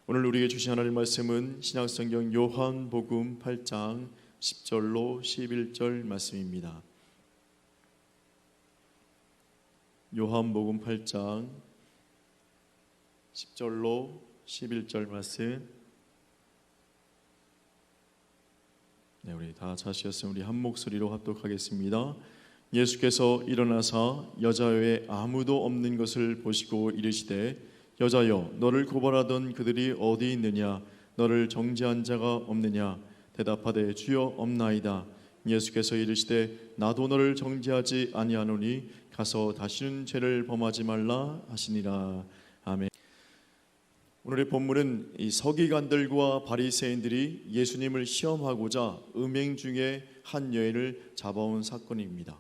오늘 우리에게 주신 하나님 말씀은 신약성경 요한복음 8장 10절로 11절 말씀입니다. 요한복음 8장 10절로 11절 말씀. 네, 우리 다 자시었으면 우리 한 목소리로 합독하겠습니다. 예수께서 일어나사 여자외에 아무도 없는 것을 보시고 이르시되 여자여, 너를 고발하던 그들이 어디 있느냐? 너를 정죄한 자가 없느냐? 대답하되 주여 없나이다. 예수께서 이르시되 나도 너를 정죄하지 아니하노니 가서 다시는 죄를 범하지 말라 하시니라. 아멘. 오늘의 본문은 이 서기관들과 바리새인들이 예수님을 시험하고자 음행 중에 한 여인을 잡아온 사건입니다.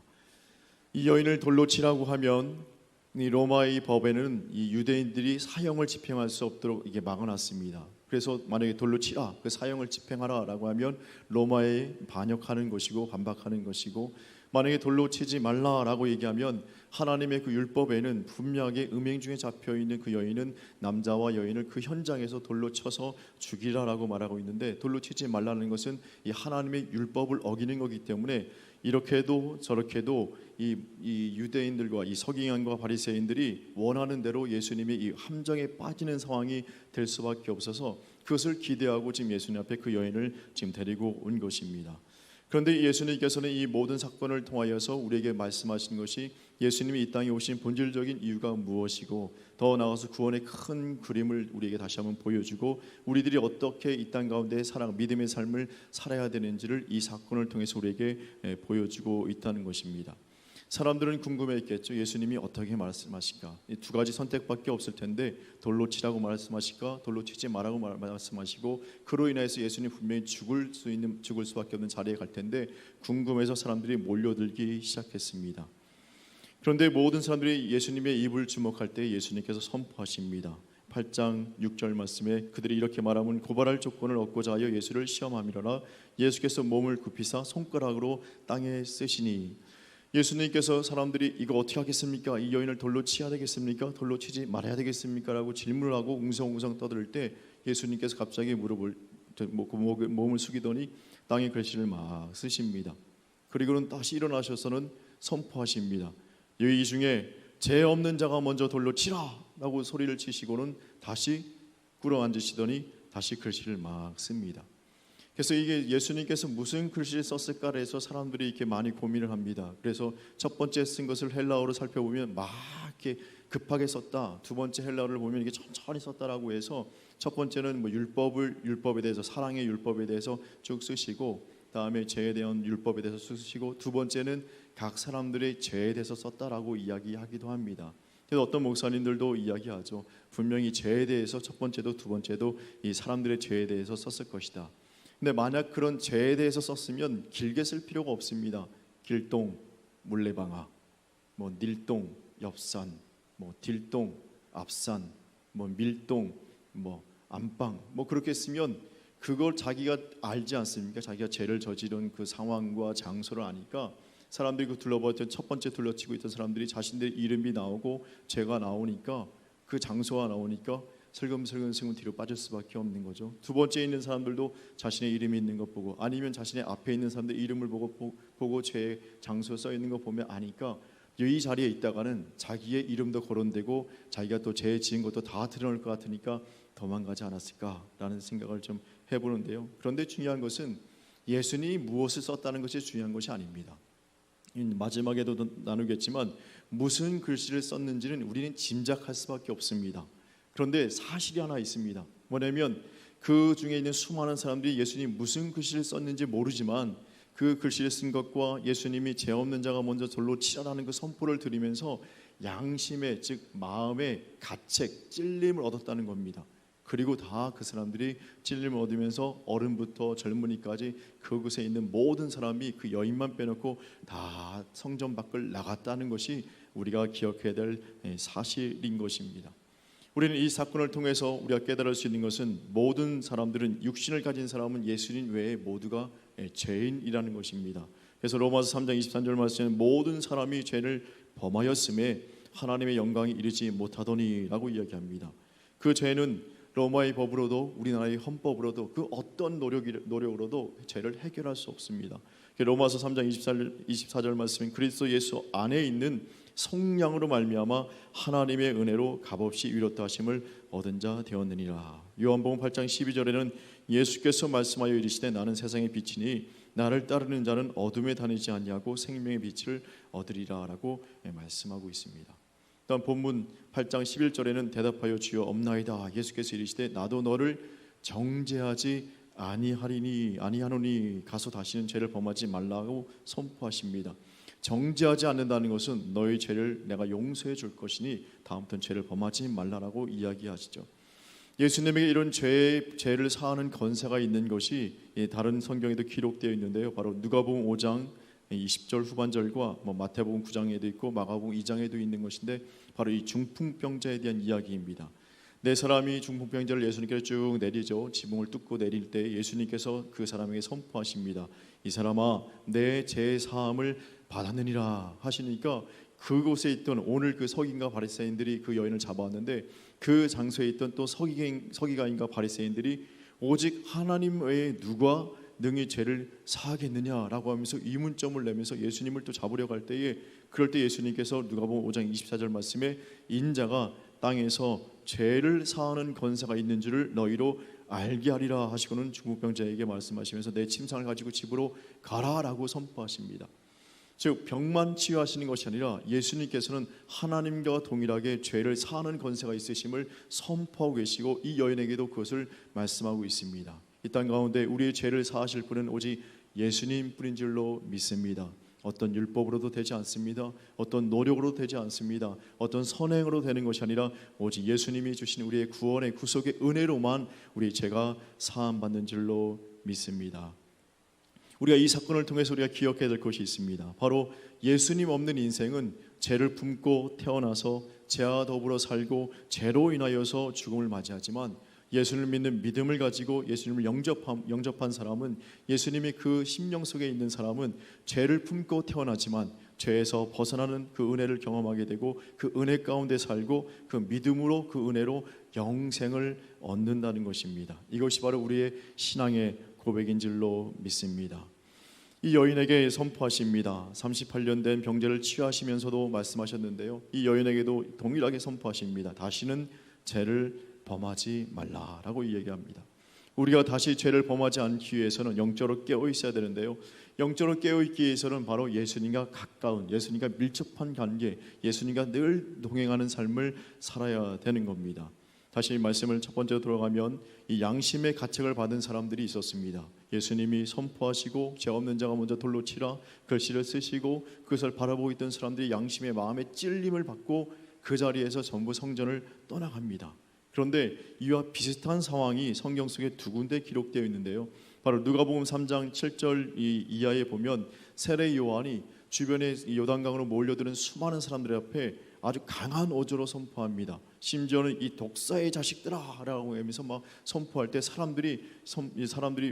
이 여인을 돌로 치라고 하면 이 로마의 법에는 이 유대인들이 사형을 집행할 수 없도록 이게 막아놨습니다. 그래서 만약에 돌로 치라, 그 사형을 집행하라라고 하면 로마에 반역하는 것이고 반박하는 것이고, 만약에 돌로 치지 말라라고 얘기하면 하나님의 그 율법에는 분명하게 음행 중에 잡혀 있는 그 여인은 남자와 여인을 그 현장에서 돌로 쳐서 죽이라라고 말하고 있는데, 돌로 치지 말라는 것은 이 하나님의 율법을 어기는 거기 때문에 이렇게도 저렇게도 이 유대인들과 이 서기관과 바리새인들이 원하는 대로 예수님이 이 함정에 빠지는 상황이 될 수밖에 없어서 그것을 기대하고 지금 예수님 앞에 그 여인을 지금 데리고 온 것입니다. 그런데 예수님께서는 이 모든 사건을 통하여서 우리에게 말씀하신 것이 예수님이 이 땅에 오신 본질적인 이유가 무엇이고, 더 나아가서 구원의 큰 그림을 우리에게 다시 한번 보여주고 우리들이 어떻게 이 땅 가운데 믿음의 삶을 살아야 되는지를 이 사건을 통해서 우리에게 보여주고 있다는 것입니다. 사람들은 궁금했겠죠. 예수님이 어떻게 말씀하실까? 이 두 가지 선택밖에 없을 텐데 돌로 치라고 말씀하실까? 돌로 치지 말라고 말씀하시고, 그로 인해서 예수님 분명히 죽을 수밖에 없는 자리에 갈 텐데 궁금해서 사람들이 몰려들기 시작했습니다. 그런데 모든 사람들이 예수님의 입을 주목할 때 예수님께서 선포하십니다. 8장 6절 말씀에 그들이 이렇게 말하면 고발할 조건을 얻고자 하여 예수를 시험함이로라. 예수께서 몸을 굽히사 손가락으로 땅에 쓰시니, 예수님께서 사람들이 이거 어떻게 하겠습니까? 이 여인을 돌로 치야 되겠습니까? 돌로 치지 말아야 되겠습니까? 라고 질문을 하고 웅성웅성 떠들 때 예수님께서 갑자기 몸을 숙이더니 땅에 글씨를 막 쓰십니다. 그리고는 다시 일어나셔서는 선포하십니다. 이 중에 죄 없는 자가 먼저 돌로 치라 라고 소리를 치시고는 다시 꿇어앉으시더니 다시 글씨를 막 씁니다. 그래서 이게 예수님께서 무슨 글씨를 썼을까 해서 사람들이 이렇게 많이 고민을 합니다. 그래서 첫 번째 쓴 것을 헬라어로 살펴보면 막 이렇게 급하게 썼다. 두 번째 헬라어를 보면 이게 천천히 썼다라고 해서 첫 번째는 율법에 대해서, 사랑의 율법에 대해서 쭉 쓰시고, 다음에 죄에 대한 율법에 대해서 쓰시고, 두 번째는 각 사람들의 죄에 대해서 썼다라고 이야기하기도 합니다. 그래서 어떤 목사님들도 이야기하죠. 분명히 죄에 대해서 첫 번째도 두 번째도 이 사람들의 죄에 대해서 썼을 것이다. 근데 만약 그런 죄에 대해서 썼으면 길게 쓸 필요가 없습니다. 길동, 물레방아, 닐동, 엽산, 딜동, 앞산, 밀동, 안방, 그렇게 쓰면 그걸 자기가 알지 않습니까? 자기가 죄를 저지른 그 상황과 장소를 아니까 사람들이 그 둘러봤던 첫 번째 둘러치고 있던 사람들이 자신들의 이름이 나오고 죄가 나오니까, 그 장소가 나오니까 슬금슬금 뒤로 빠질 수밖에 없는 거죠. 두 번째 있는 사람들도 자신의 이름이 있는 것 보고, 아니면 자신의 앞에 있는 사람들 이름을 보고 죄의 장소에 써 있는 거 보면 아니까 이 자리에 있다가는 자기의 이름도 거론되고 자기가 또 죄 지은 것도 다 드러날 것 같으니까 도망가지 않았을까라는 생각을 좀 해보는데요. 그런데 중요한 것은 예수님이 무엇을 썼다는 것이 중요한 것이 아닙니다. 마지막에도 나누겠지만 무슨 글씨를 썼는지는 우리는 짐작할 수밖에 없습니다. 그런데 사실이 하나 있습니다. 뭐냐면 그 중에 있는 수많은 사람들이 예수님이 무슨 글씨를 썼는지 모르지만 그 글씨를 쓴 것과 예수님이 죄 없는 자가 먼저 돌로 치라라는 그 선포를 들으면서 양심의, 즉 마음의 가책, 찔림을 얻었다는 겁니다. 그리고 다 그 사람들이 찔림을 얻으면서 어른부터 젊은이까지 그곳에 있는 모든 사람이 그 여인만 빼놓고 다 성전 밖을 나갔다는 것이 우리가 기억해야 될 사실인 것입니다. 우리는 이 사건을 통해서 우리가 깨달을 수 있는 것은 모든 사람들은, 육신을 가진 사람은 예수님 외에 모두가 죄인이라는 것입니다. 그래서 로마서 3장 23절 말씀에 모든 사람이 죄를 범하였음에 하나님의 영광이 이르지 못하더니 라고 이야기합니다. 그 죄는 로마의 법으로도 우리나라의 헌법으로도 그 어떤 노력으로도 죄를 해결할 수 없습니다. 로마서 3장 24절 말씀은 그리스도 예수 안에 있는 성령으로 말미암아 하나님의 은혜로 값없이 위로다 하심을 얻은 자 되었느니라. 요한복음 8장 12절에는 예수께서 말씀하여 이르시되 나는 세상의 빛이니 나를 따르는 자는 어둠에 다니지 아니하고 생명의 빛을 얻으리라라고 말씀하고 있습니다. 또한 본문 8장 11절에는 대답하여 주여 없나이다. 예수께서 이르시되 나도 너를 정죄하지 아니하노니 가서 다시는 죄를 범하지 말라고 선포하십니다. 정죄하지 않는다는 것은 너의 죄를 내가 용서해 줄 것이니 다음부터는 죄를 범하지 말라라고 이야기하시죠. 예수님에게 이런 죄를 사하는 권세가 있는 것이 다른 성경에도 기록되어 있는데요. 바로 누가복음 5장 20절 후반절과 마태복음 9장에도 있고 마가복음 2장에도 있는 것인데 바로 이 중풍병자에 대한 이야기입니다. 네 사람이 중풍병자를 예수님께서 쭉 내리죠. 지붕을 뚫고 내릴 때 예수님께서 그 사람에게 선포하십니다. 이 사람아 내 죄 사함을 받았느니라 하시니까 그곳에 있던 오늘 그 서기관과 바리새인들이 그 여인을 잡아왔는데 그 장소에 있던 또 서기관과 바리새인들이 오직 하나님 외에 누가 능히 죄를 사하겠느냐라고 하면서 의문점을 내면서 예수님을 또 잡으려고 할 때에 그럴 때 예수님께서 누가복음 5장 24절 말씀에 인자가 땅에서 죄를 사하는 권세가 있는 줄을 너희로 알게 하리라 하시고는 중풍병자에게 말씀하시면서 내 침상을 가지고 집으로 가라라고 선포하십니다. 즉 병만 치유하시는 것이 아니라 예수님께서는 하나님과 동일하게 죄를 사하는 권세가 있으심을 선포하고 계시고 이 여인에게도 그것을 말씀하고 있습니다. 이 땅 가운데 우리의 죄를 사하실 분은 오직 예수님 뿐인 줄로 믿습니다. 어떤 율법으로도 되지 않습니다. 어떤 노력으로 되지 않습니다. 어떤 선행으로 되는 것이 아니라 오직 예수님이 주신 우리의 구원의 구속의 은혜로만 우리 죄가 사함 받는 줄로 믿습니다. 우리가 이 사건을 통해서 우리가 기억해야 될 것이 있습니다. 바로 예수님 없는 인생은 죄를 품고 태어나서 죄와 더불어 살고 죄로 인하여서 죽음을 맞이하지만 예수님을 믿는 믿음을 가지고 예수님을 영접한 사람은 예수님이 그 심령 속에 있는 사람은 죄를 품고 태어나지만 죄에서 벗어나는 그 은혜를 경험하게 되고 그 은혜 가운데 살고 그 믿음으로 그 은혜로 영생을 얻는다는 것입니다. 이것이 바로 우리의 신앙의 고백인 줄로 믿습니다. 이 여인에게 선포하십니다. 38년 된 병자를 치유하시면서도 말씀하셨는데요. 이 여인에게도 동일하게 선포하십니다. 다시는 죄를 범하지 말라라고 이야기합니다. 우리가 다시 죄를 범하지 않기 위해서는 영적으로 깨어 있어야 되는데요. 영적으로 깨어 있기 위해서는 바로 예수님과 가까운, 예수님과 밀접한 관계, 예수님과 늘 동행하는 삶을 살아야 되는 겁니다. 다시 이 말씀을 첫 번째로 돌아가면 이 양심의 가책을 받은 사람들이 있었습니다. 예수님이 선포하시고 죄 없는 자가 먼저 돌로 치라 글씨를 쓰시고 그것을 바라보고 있던 사람들이 양심의 마음의 찔림을 받고 그 자리에서 전부 성전을 떠나갑니다. 그런데 이와 비슷한 상황이 성경 속에 두 군데 기록되어 있는데요. 바로 누가복음 3장 7절 이하에 보면 세례 요한이 주변에 요단강으로 몰려드는 수많은 사람들 앞에 아주 강한 어조로 선포합니다. 심지어는 이 독사의 자식들아 라고 하면서 막 선포할 때 사람들이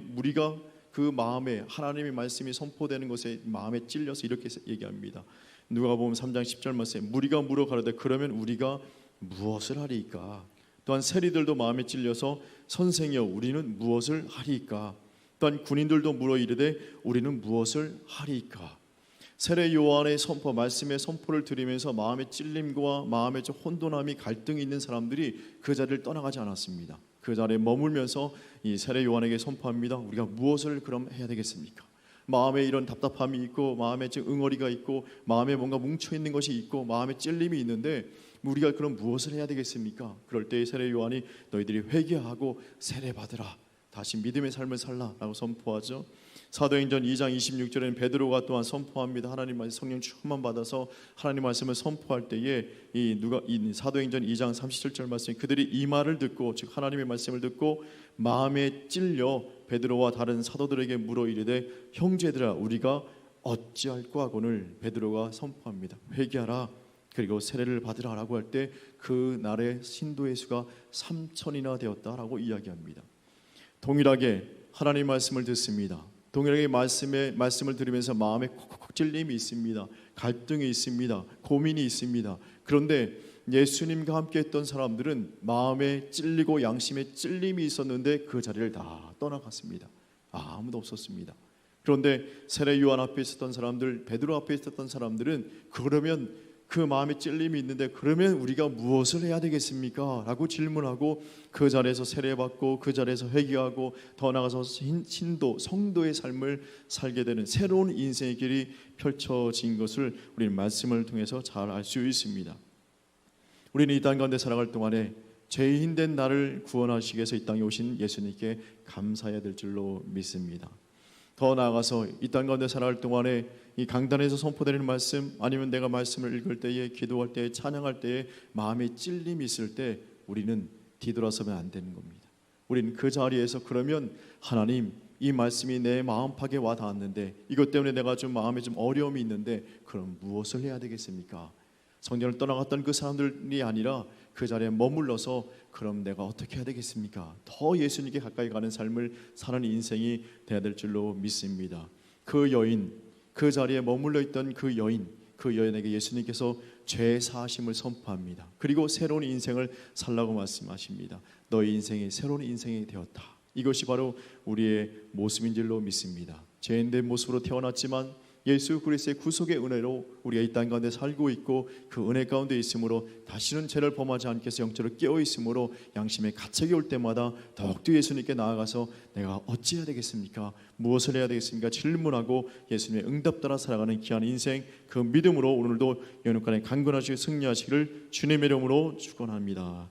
무리가 그 마음에 하나님의 말씀이 선포되는 것에 마음에 찔려서 이렇게 얘기합니다. 누가복음 3장 10절 말씀에 무리가 물어 가로되 그러면 우리가 무엇을 하리이까? 또한 세리들도 마음에 찔려서 선생이여 우리는 무엇을 하리이까? 또한 군인들도 물어 이르되 우리는 무엇을 하리이까? 세례 요한의 선포, 말씀의 선포를 들으면서 마음의 찔림과 마음의 혼돈함이 갈등이 있는 사람들이 그 자리를 떠나가지 않았습니다. 그 자리에 머물면서 이 세례 요한에게 선포합니다. 우리가 무엇을 그럼 해야 되겠습니까? 마음에 이런 답답함이 있고 마음에 응어리가 있고 마음에 뭔가 뭉쳐있는 것이 있고 마음에 찔림이 있는데 우리가 그럼 무엇을 해야 되겠습니까? 그럴 때 세례 요한이 너희들이 회개하고 세례받으라 다시 믿음의 삶을 살라라고 선포하죠. 사도행전 2장 26절에는 베드로가 또한 선포합니다. 하나님 말씀 성령 충만 받아서 하나님 말씀을 선포할 때에 이 사도행전 2장 37절 말씀에 그들이 이 말을 듣고 즉 하나님의 말씀을 듣고 마음에 찔려 베드로와 다른 사도들에게 물어 이르되 형제들아 우리가 어찌할꼬 하고는 베드로가 선포합니다. 회개하라 그리고 세례를 받으라라고 할 때 그 날의 신도의 수가 3,000이나 되었다라고 이야기합니다. 동일하게 하나님 말씀을 듣습니다. 동일하게 말씀을 들으면서 마음에 콕콕 찔림이 있습니다. 갈등이 있습니다. 고민이 있습니다. 그런데 예수님과 함께 했던 사람들은 마음에 찔리고 양심에 찔림이 있었는데 그 자리를 다 떠나갔습니다. 아무도 없었습니다. 그런데 세례 요한 앞에 있었던 사람들, 베드로 앞에 있었던 사람들은 그러면 그 마음에 찔림이 있는데 그러면 우리가 무엇을 해야 되겠습니까? 라고 질문하고 그 자리에서 세례받고 그 자리에서 회개하고 더 나아가서 신도, 성도의 삶을 살게 되는 새로운 인생의 길이 펼쳐진 것을 우리는 말씀을 통해서 잘 알 수 있습니다. 우리는 이 땅 가운데 살아갈 동안에 죄인된 나를 구원하시기 위해서 이 땅에 오신 예수님께 감사해야 될 줄로 믿습니다. 더 나아가서 이 땅 가운데 살아갈 동안에 이 강단에서 선포되는 말씀, 아니면 내가 말씀을 읽을 때에, 기도할 때에, 찬양할 때에 마음에 찔림이 있을 때 우리는 뒤돌아서면 안 되는 겁니다. 우리는 그 자리에서 그러면 하나님, 이 말씀이 내 마음팍에 와 닿았는데 이것 때문에 내가 좀 마음에 좀 어려움이 있는데 그럼 무엇을 해야 되겠습니까? 성전을 떠나갔던 그 사람들이 아니라 그 자리에 머물러서 그럼 내가 어떻게 해야 되겠습니까? 더 예수님께 가까이 가는 삶을 사는 인생이 돼야 될 줄로 믿습니다. 그 여인, 그 자리에 머물러 있던 그 여인에게 예수님께서 죄 사하심을 선포합니다. 그리고 새로운 인생을 살라고 말씀하십니다. 너의 인생이 새로운 인생이 되었다. 이것이 바로 우리의 모습인 줄로 믿습니다. 죄인된 모습으로 태어났지만 예수 그리스도의 구속의 은혜로 우리가 이 땅 가운데 살고 있고 그 은혜 가운데 있으므로 다시는 죄를 범하지 않게 해서 영적으로 깨어 있으므로 양심의 가책이 올 때마다 더욱더 예수님께 나아가서 내가 어찌해야 되겠습니까? 무엇을 해야 되겠습니까? 질문하고 예수님의 응답 따라 살아가는 귀한 인생, 그 믿음으로 오늘도 영육간에 강건하시고 승리하시기를 주님의 이름으로 축원합니다.